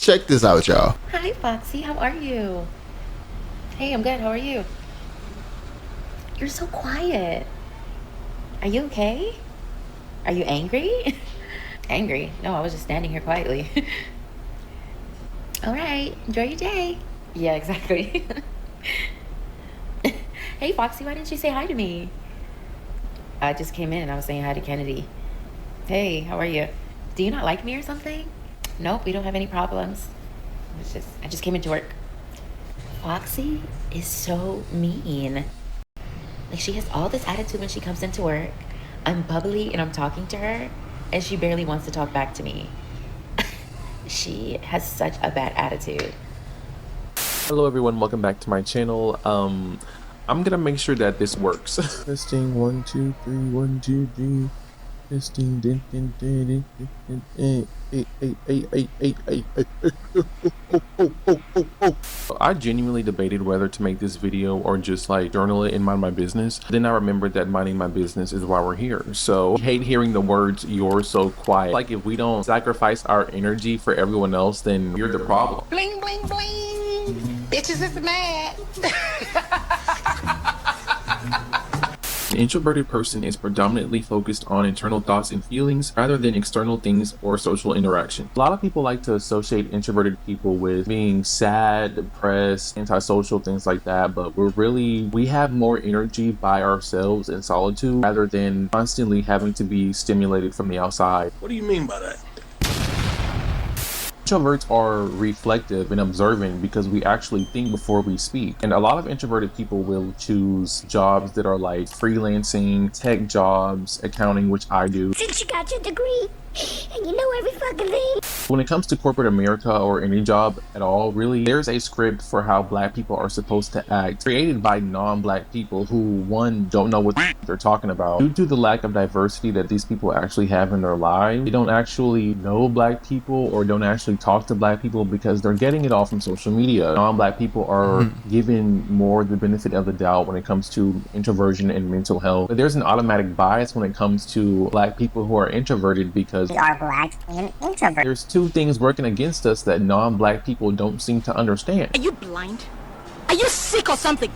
Check this out, y'all. Hi, Foxy. How are you? Hey, I'm good. How are you? You're so quiet. Are you okay? Are you angry? Angry? No, I was just standing here quietly. All right. Enjoy your day. Yeah, exactly. Hey, Foxy, why didn't you say hi to me? I just came in and I was saying hi to Kennedy. Hey, how are you? Do you not like me or something? Nope, we don't have any problems. I just came into work. Foxy is so mean. Like, she has all this attitude when she comes into work. I'm bubbly and I'm talking to her, and she barely wants to talk back to me. She has such a bad attitude. Hello everyone, welcome back to my channel. I'm gonna make sure that this works. Testing 1 2 3 1 2 3. Testing din, din, din, din, din, din, I genuinely debated whether to make this video or just like journal it and mind my business. Then I remembered that minding my business is why we're here. So I hate hearing the words "you're so quiet." Like, if we don't sacrifice our energy for everyone else, then we're the problem. Bling, bling, bling. Bitches is mad. An introverted person is predominantly focused on internal thoughts and feelings rather than external things or social interaction. A lot of people like to associate introverted people with being sad, depressed, antisocial, things like that, but we have more energy by ourselves in solitude rather than constantly having to be stimulated from the outside. What do you mean by that? Introverts are reflective and observant because we actually think before we speak. And a lot of introverted people will choose jobs that are like freelancing, tech jobs, accounting, which I do. Since you got your degree and you know every fucking thing. When it comes to corporate America or any job at all, really, there's a script for how Black people are supposed to act, created by non-Black people who, one, don't know what they're talking about. Due to the lack of diversity that these people actually have in their lives, they don't actually know Black people or don't actually talk to Black people because they're getting it all from social media. Non-Black people are given more the benefit of the doubt when it comes to introversion and mental health. But there's an automatic bias when it comes to Black people who are introverted because We are Black and introvert. there's two things working against us that non-Black people don't seem to understand. Are you blind? Are you sick or something?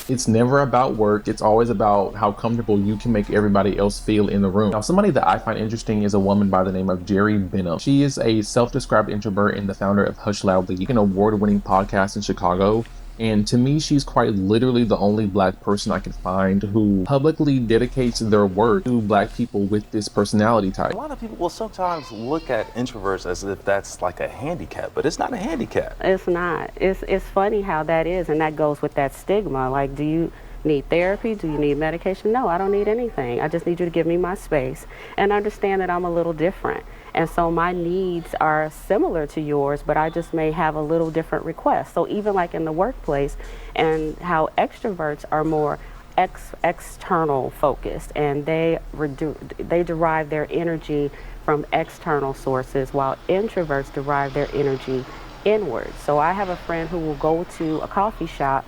It's never about work. It's always about how comfortable you can make everybody else feel in the room. Now, somebody that I find interesting is a woman by the name of Jerry Benham. She is a self-described introvert and the founder of Hush Loudly, an award-winning podcast in Chicago. And to me, she's quite literally the only Black person I can find who publicly dedicates their work to Black people with this personality type. A lot of people will sometimes look at introverts as if that's like a handicap, but it's not a handicap. It's not. It's funny how that is, and that goes with that stigma. Like, do you need therapy? Do you need medication? No, I don't need anything. I just need you to give me my space and understand that I'm a little different. And so my needs are similar to yours, but I just may have a little different requests. So even like in the workplace, and how extroverts are more external focused, and they derive their energy from external sources, while introverts derive their energy inward. So I have a friend who will go to a coffee shop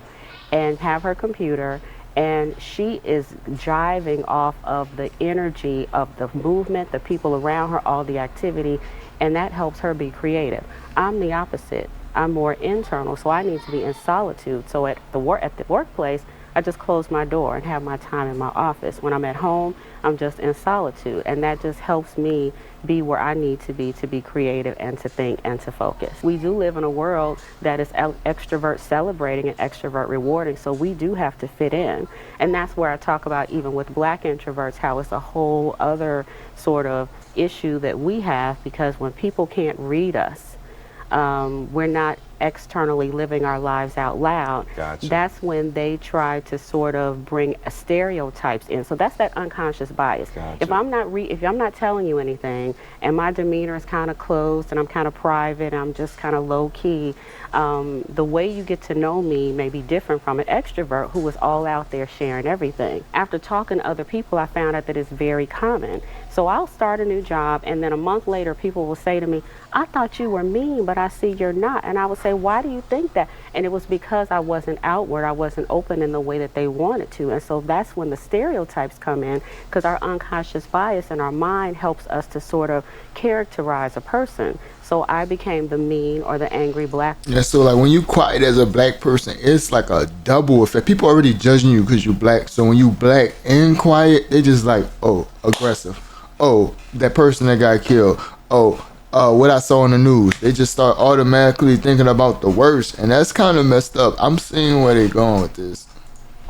and have her computer, and she is driving off of the energy of the movement, the people around her, all the activity, and that helps her be creative. I'm the opposite. I'm more internal, so I need to be in solitude. So at the workplace, I just close my door and have my time in my office. When I'm at home, I'm just in solitude, and that just helps me be where I need to be creative and to think and to focus. We do live in a world that is extrovert celebrating and extrovert rewarding, so we do have to fit in. And that's where I talk about, even with Black introverts, how it's a whole other sort of issue that we have, because when people can't read us, we're not externally living our lives out loud. Gotcha. That's when they try to sort of bring stereotypes in. So that's that unconscious bias. Gotcha. If I'm not telling you anything, and my demeanor is kind of closed, and I'm kind of private, I'm just kind of low key, the way you get to know me may be different from an extrovert who is all out there sharing everything. After talking to other people, I found out that it's very common. So I'll start a new job, and then a month later, people will say to me, "I thought you were mean, but I see you're not." And I was say, why do you think that? And it was because I wasn't outward, I wasn't open in the way that they wanted to. And so that's when the stereotypes come in, because our unconscious bias in our mind helps us to sort of characterize a person. So I became the mean or the angry black. Yeah, so like when you quiet as a black person, it's like a double effect. People already judging you because you black. So when you black and quiet, they just like, oh, aggressive. Oh, that person that got killed. Oh, what I saw on the news. They just start automatically thinking about the worst, and that's kind of messed up. I'm seeing where they're going with this.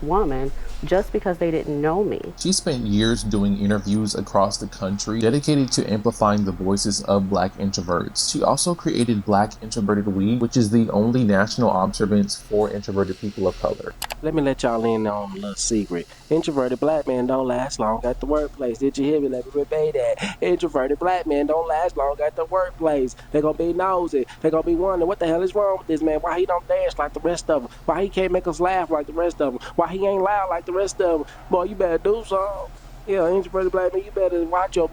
Woman, just because they didn't know me. She spent years doing interviews across the country dedicated to amplifying the voices of Black introverts. She also created Black Introverted Week, which is the only national observance for introverted people of color. Let me let y'all in on a little secret. Introverted black men don't last long at the workplace. Did you hear me? Let me repeat that. Introverted black men don't last long at the workplace. They're gonna be nosy. They're gonna be wondering what the hell is wrong with this man. Why he don't dance like the rest of them? Why he can't make us laugh like the rest of them? Why he ain't loud like the rest of them? Boy, you better do something. Yeah, introverted black men, you better watch your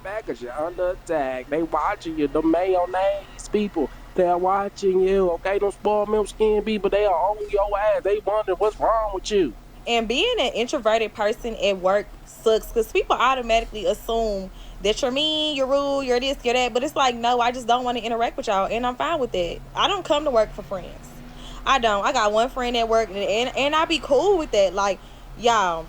back because you're under attack. They watching you. The mayonnaise people. They're watching you, okay? Don't spoil milk skin people. They are on your ass. They wonder what's wrong with you. And being an introverted person at work sucks because people automatically assume that you're mean, you're rude, you're this, you're that. But it's like, no, I just don't want to interact with y'all, and I'm fine with that. I don't come to work for friends. I don't. I got one friend at work, and I be cool with that. Like, y'all,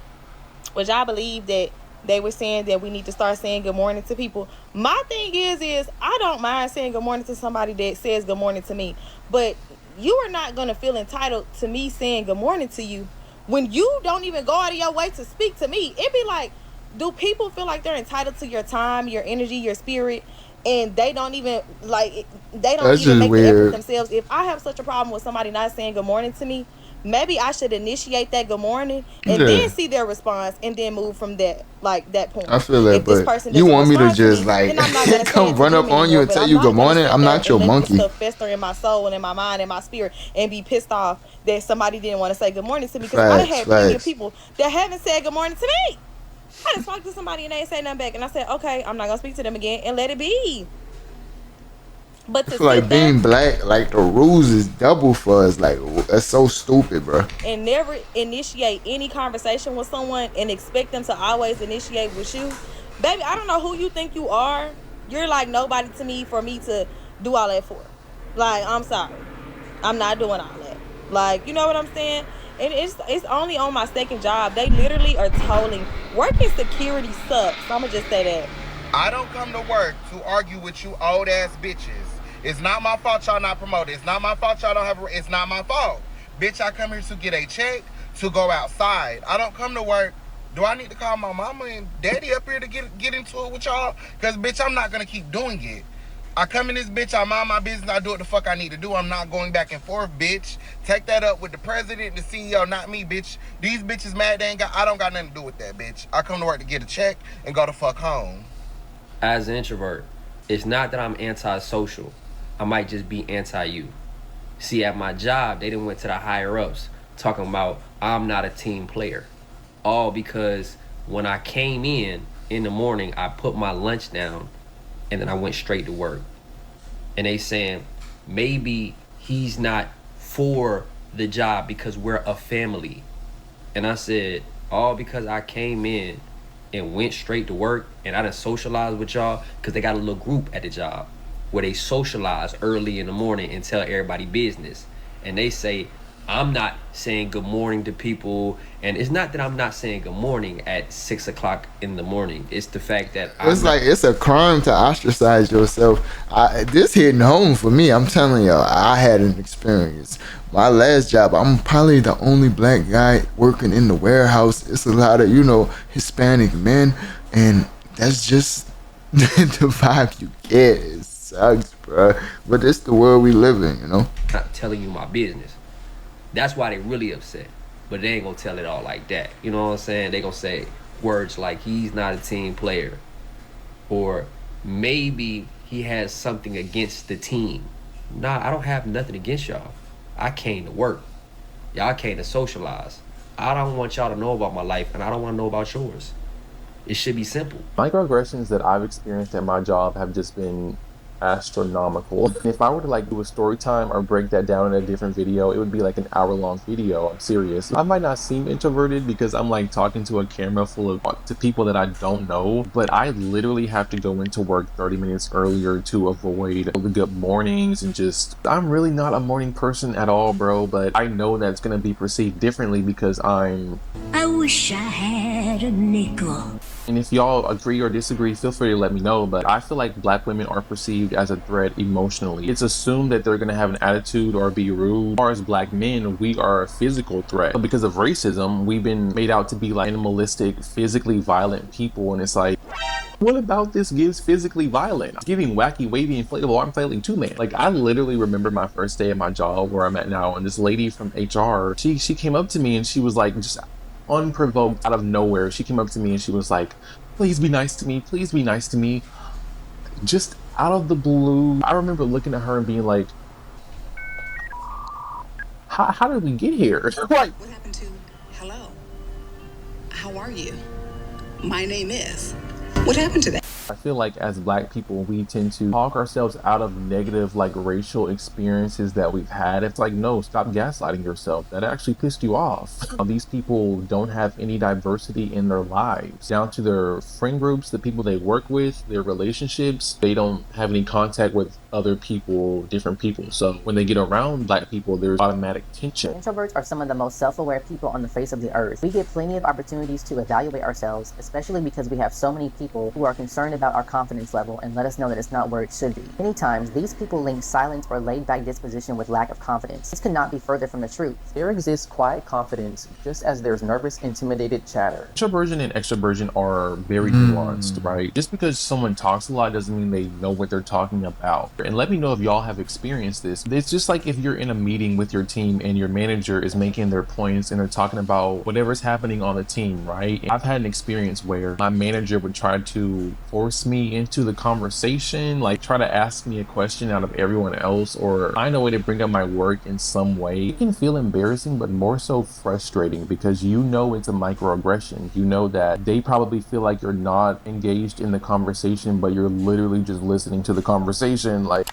would y'all believe that they were saying that we need to start saying good morning to people? My thing is I don't mind saying good morning to somebody that says good morning to me. But you are not going to feel entitled to me saying good morning to you when you don't even go out of your way to speak to me. It'd be like, do people feel like they're entitled to your time, your energy, your spirit, and they don't even like they don't That's even just make the effort weird. themselves? If I have such a problem with somebody not saying good morning to me, maybe I should initiate that good morning and Yeah. then see their response and then move from that point. I feel that, If this but person you doesn't want me to respond just me, like then I'm not gonna say come it to run them up on you anymore, and but tell I'm you not good gonna morning? sit I'm there not your and let this monkey. stuff fester in my soul and in my mind and my spirit and be pissed off that somebody didn't want to say good morning to me, because I done had plenty of people that haven't said good morning to me. I just talked to somebody and they ain't say nothing back, and I said, okay, I'm not gonna speak to them again and let it be. But I to feel like sit there being black, like the rules is double for us. Like that's so stupid, bro. and never initiate any conversation with someone and expect them to always initiate with you, baby, I don't know who you think you are. You're like nobody to me for me to do all that for. Like, I'm sorry, I'm not doing all that. Like, you know what I'm saying? And it's only on my second job. They literally are tolling. Working security sucks. I'ma just say that. I don't come to work to argue with you old ass bitches. It's not my fault y'all not promoted. It's not my fault y'all don't have a, it's not my fault. Bitch, I come here to get a check, to go outside. I don't come to work. Do I need to call my mama and daddy up here to get into it with y'all? Because, bitch, I'm not going to keep doing it. I come in this bitch, I mind my business, I do what the fuck I need to do. I'm not going back and forth, bitch. Take that up with the president, the CEO, not me, bitch. These bitches mad, I don't got nothing to do with that, bitch. I come to work to get a check and go the fuck home. As an introvert, it's not that I'm antisocial. I might just be anti-you. See, at my job, they done went to the higher ups talking about I'm not a team player. All because when I came in the morning, I put my lunch down and then I went straight to work. And they saying maybe he's not for the job because we're a family. And I said, all because I came in and went straight to work and I done socialized with y'all, because they got a little group at the job where they socialize early in the morning and tell everybody business. And they say, I'm not saying good morning to people. And it's not that I'm not saying good morning at 6 o'clock in the morning. It's the fact that It's a crime to ostracize yourself. This hitting home for me. I'm telling y'all, I had an experience. My last job, I'm probably the only black guy working in the warehouse. It's a lot of, Hispanic men. And that's just the vibe you get. It sucks, bro. But it's the world we live in, not telling you my business. That's why they really upset. But they ain't gonna tell it all like that. You know what I'm saying? They gonna say words like he's not a team player. Or maybe he has something against the team. Nah, I don't have nothing against y'all. I came to work. Y'all came to socialize. I don't want y'all to know about my life, and I don't want to know about yours. It should be simple. Microaggressions that I've experienced at my job have just been astronomical. If I were to like do a story time or break that down in a different video, it would be like an hour-long video. I'm serious. I might not seem introverted because I'm like talking to a camera full of to people that I don't know, but I literally have to go into work 30 minutes earlier to avoid the good mornings and just I'm really not a morning person at all, bro, but I know that's gonna be perceived differently because I wish I had a nickel. and if y'all agree or disagree, feel free to let me know, but I feel like black women are perceived as a threat emotionally. It's assumed that they're gonna have an attitude or be rude. As far as black men, we are a physical threat. But because of racism, we've been made out to be like animalistic, physically violent people, and it's like, what about this gives physically violent? It's giving wacky, wavy, inflatable arm flailing too, man. Like, I literally remember my first day at my job where I'm at now, and this lady from HR, she came up to me and she was like, just unprovoked out of nowhere, she came up to me and she was like, please be nice to me, please be nice to me. Just out of the blue. I remember looking at her and being like, how did we get here? Like, What happened to hello? How are you? My name is. What happened to that? I feel like as black people, we tend to talk ourselves out of negative like racial experiences that we've had. It's like, no, stop gaslighting yourself. That actually pissed you off. These people don't have any diversity in their lives, down to their friend groups, the people they work with, their relationships. They don't have any contact with other people, different people. So when they get around black people, there's automatic tension. Introverts are some of the most self-aware people on the face of the earth. We get plenty of opportunities to evaluate ourselves, especially because we have so many people who are concerned about our confidence level and let us know that it's not where it should be. Many times, these people link silence or laid-back disposition with lack of confidence. This could not be further from the truth. There exists quiet confidence just as there's nervous, intimidated chatter. Introversion and extroversion are very nuanced, right? Just because someone talks a lot doesn't mean they know what they're talking about. And let me know if y'all have experienced this. It's just like if you're in a meeting with your team and your manager is making their points and they're talking about whatever's happening on the team, right? I've had an experience where my manager would try to force me into the conversation, like try to ask me a question out of everyone else, or find a way to bring up my work in some way. It can feel embarrassing, but more so frustrating because you know it's a microaggression. You know that they probably feel like you're not engaged in the conversation, but you're literally just listening to the conversation. Like,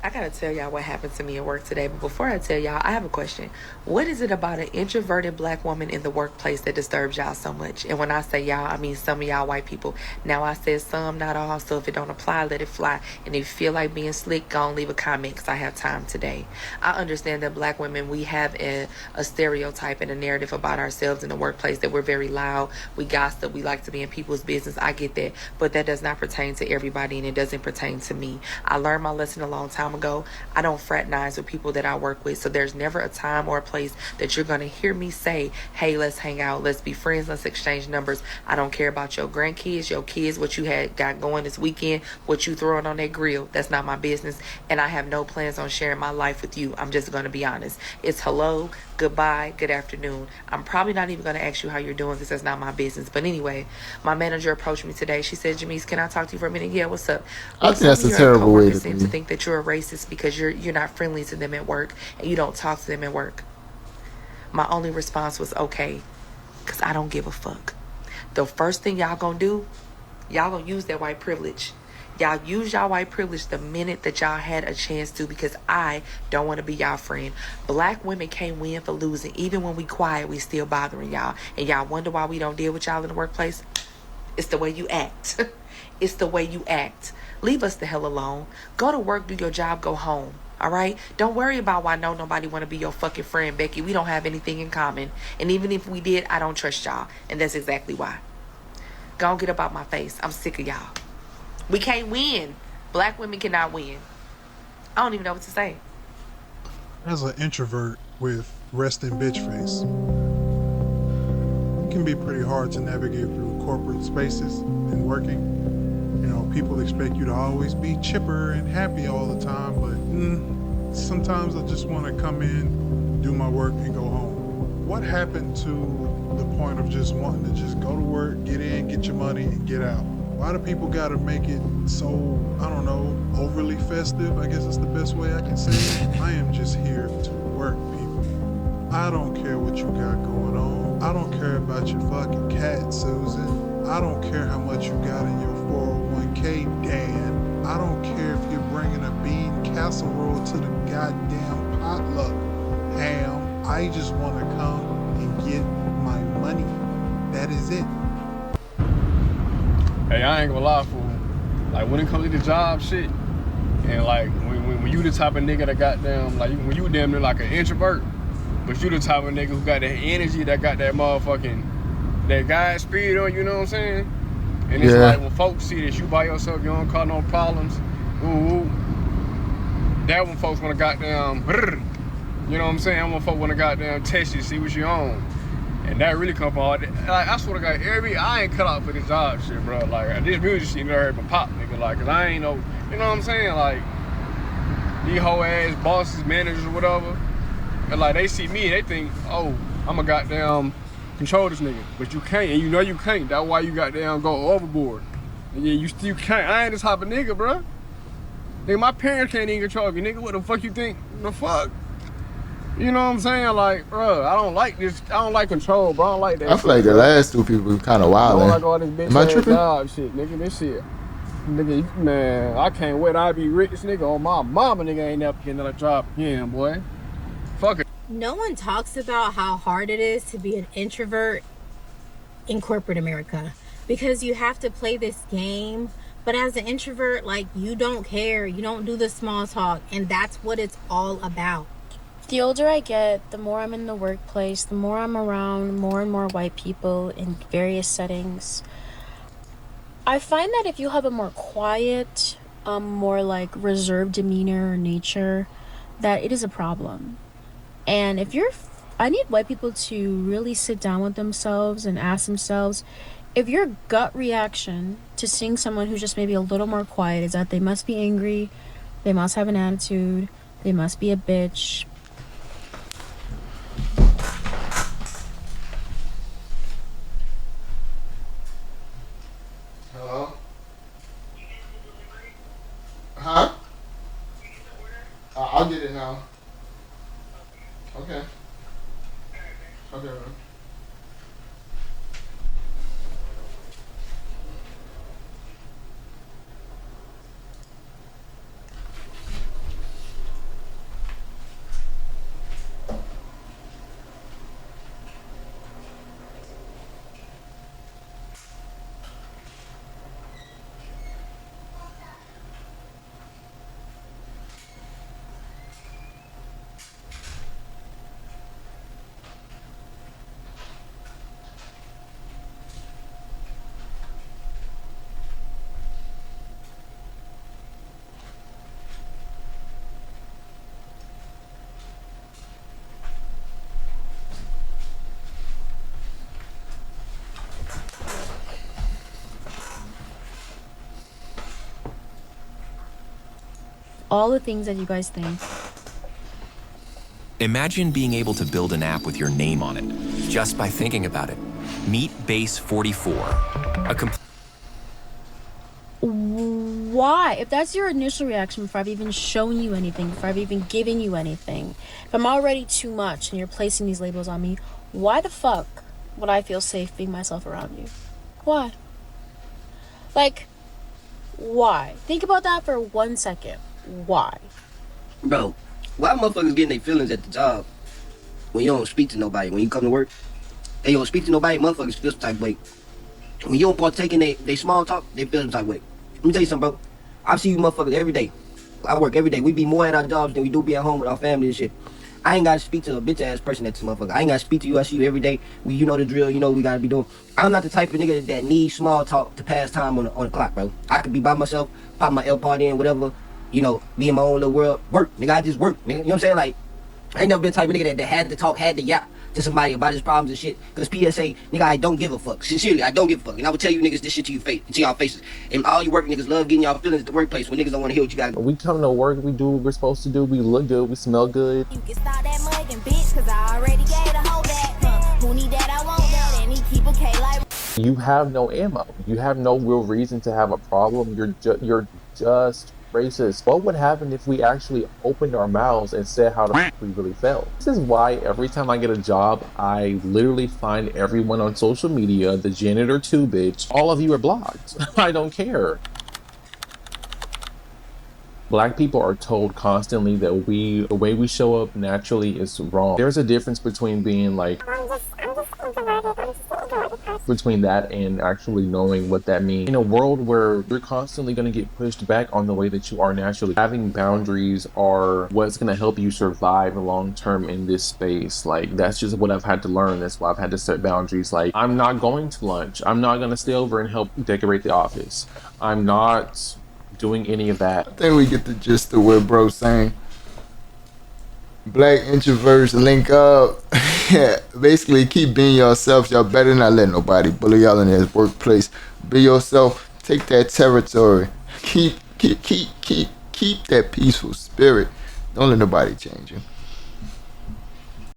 I gotta tell y'all what happened to me at work today, but before I tell y'all, I have a question. What is it about an introverted black woman in the workplace that disturbs y'all so much? And when I say y'all, I mean some of y'all white people. Now I said some, not all, so if it don't apply, let it fly. And if you feel like being slick, go and leave a comment because I have time today. I understand that black women, we have a stereotype and a narrative about ourselves in the workplace that we're very loud, we gossip, we like to be in people's business. I get that, but that does not pertain to everybody and it doesn't pertain to me. I learned my lesson a long time ago. I don't fraternize with people that I work with, so there's never a time or a place that you're going to hear me say, hey, let's hang out, let's be friends, let's exchange numbers. I don't care about your grandkids, your kids, what you had got going this weekend, what you throwing on that grill. That's not my business, and I have no plans on sharing my life with you. I'm just going to be honest. It's hello, goodbye, good afternoon. I'm probably not even going to ask you how you're doing because that's not my business. But anyway, my manager approached me today. She said, Jamise, can I talk to you for a minute? Yeah, what's up? I think that's a terrible way to seem be. to think that you're a racist because you're not friendly to them at work and you don't talk to them at work. My only response was okay, because I don't give a fuck. The first thing y'all gonna do, y'all gonna use that white privilege. Y'all use y'all white privilege the minute that y'all had a chance to, because I don't want to be y'all friend. Black women can't win for losing. Even when we quiet, we still bothering y'all. And y'all wonder why we don't deal with y'all in the workplace? It's the way you act. It's the way you act. Leave us the hell alone. Go to work, do your job, go home. All right? Don't worry about why nobody want to be your fucking friend, Becky. We don't have anything in common. And even if we did, I don't trust y'all. And that's exactly why. Go on, get up out my face. I'm sick of y'all. We can't win. Black women cannot win. I don't even know what to say. As an introvert with resting bitch face, it can be pretty hard to navigate through corporate spaces and working. You know, people expect you to always be chipper and happy all the time, but sometimes I just want to come in, do my work, and go home. What happened to the point of just wanting to just go to work, get in, get your money, and get out? Why do people gotta make it so, I don't know, overly festive? I guess that's the best way I can say it. I am just here to work, people. I don't care what you got going on. I don't care about your fucking cat, Susan. I don't care how much you got in your 401k, Dan. I don't care if you're bringing a bean casserole to the goddamn potluck, ham. I just want to come and get my money. That is it. Hey, I ain't gonna lie, fool. Like, when it comes to the job shit, and like, when you the type of nigga that goddamn, like, when you damn near like an introvert, but you the type of nigga who got that energy, that got that motherfucking, that guy speed on, you know what I'm saying? And it's like, when folks see that you by yourself, you don't cause no problems, ooh, that when folks wanna goddamn, you know what I'm saying? When folks wanna goddamn test you, see what you on. And that really come from all that. Like, I swear to God, I ain't cut out for this job shit, bro. Like, this music shit, you never heard me pop, nigga. Like, cause I ain't know, you know what I'm saying? Like, these whole ass bosses, managers, or whatever. And like, they see me, they think, oh, I'm a goddamn control this nigga. But you can't, and you know you can't. That's why you goddamn go overboard. And yeah, you still can't. I ain't this type of nigga, bro. Nigga, my parents can't even control me, nigga. What the fuck you think? The fuck? You know what I'm saying? Like, bro, I don't like this. I don't like control, bro. I don't like that I feel like the last two people kind of wild. I don't like all this bitch Am I ass tripping? job shit, nigga. This shit. Nigga, man, I can't wait. I be rich, nigga. On my mama, nigga, ain't never getting another job again, boy. Fuck it. No one talks about how hard it is to be an introvert in corporate America because you have to play this game. But as an introvert, like, you don't care. You don't do the small talk. And that's what it's all about. The older I get, the more I'm in the workplace, the more I'm around more and more white people in various settings. I find that if you have a more quiet, more like reserved demeanor or nature, that it is a problem. And I need white people to really sit down with themselves and ask themselves, if your gut reaction to seeing someone who's just maybe a little more quiet is that they must be angry, they must have an attitude, they must be a bitch. Hello? Huh? I'll get it now. Okay. Okay, man. All the things that you guys think. Imagine being able to build an app with your name on it, just by thinking about it. Meet Base 44, Why? If that's your initial reaction before I've even shown you anything, before I've even given you anything, if I'm already too much and you're placing these labels on me, why the fuck would I feel safe being myself around you? Why? Like, why? Think about that for 1 second. Why? Bro, why motherfuckers getting their feelings at the job when you don't speak to nobody? When you come to work, they don't speak to nobody, motherfuckers feel some type of way. When you don't partake in they small talk, they feel some type of way. Let me tell you something, bro. I see you motherfuckers every day. I work every day. We be more at our jobs than we do be at home with our family and shit. I ain't gotta speak to a bitch ass person at this motherfucker. I ain't gotta speak to you. I see you every day. You know the drill. You know what we gotta be doing. I'm not the type of nigga that needs small talk to pass time on the clock, bro. I could be by myself, pop my AirPod in, whatever. You know, be in my own little world. Work, nigga. I just work, nigga. You know what I'm saying? Like, I ain't never been the type of nigga that had to talk, had to yap to somebody about his problems and shit. Cause PSA, nigga, I don't give a fuck. Sincerely, I don't give a fuck. And I will tell you niggas this shit to y'all faces. And all you work niggas love getting y'all feelings at the workplace when niggas don't want to hear what you got. We come to work, we do what we're supposed to do, we look good, we smell good. You can start that mugging, bitch, cause I already gave a hoe that. Who need that? I want that. And he keep a K like. You have no ammo. You have no real reason to have a problem. You're just racist. What would happen if we actually opened our mouths and said how the fuck we really felt? This is why every time I get a job, I literally find everyone on social media, the janitor too, bitch. All of you are blocked. I don't care. Black people are told constantly that the way we show up naturally is wrong. There's a difference between being like, between that and actually knowing what that means. In a world where you're constantly going to get pushed back on the way that you are naturally, having boundaries are what's going to help you survive long term in this space. Like, that's just what I've had to learn. That's why I've had to set boundaries. Like, I'm not going to lunch. I'm not going to stay over and help decorate the office. I'm not doing any of that. I think we get the gist of what bro's saying. Black introverts link up. Basically, keep being yourself. Y'all better not let nobody bully y'all in his workplace. Be yourself. Take that territory. Keep that peaceful spirit. Don't let nobody change you.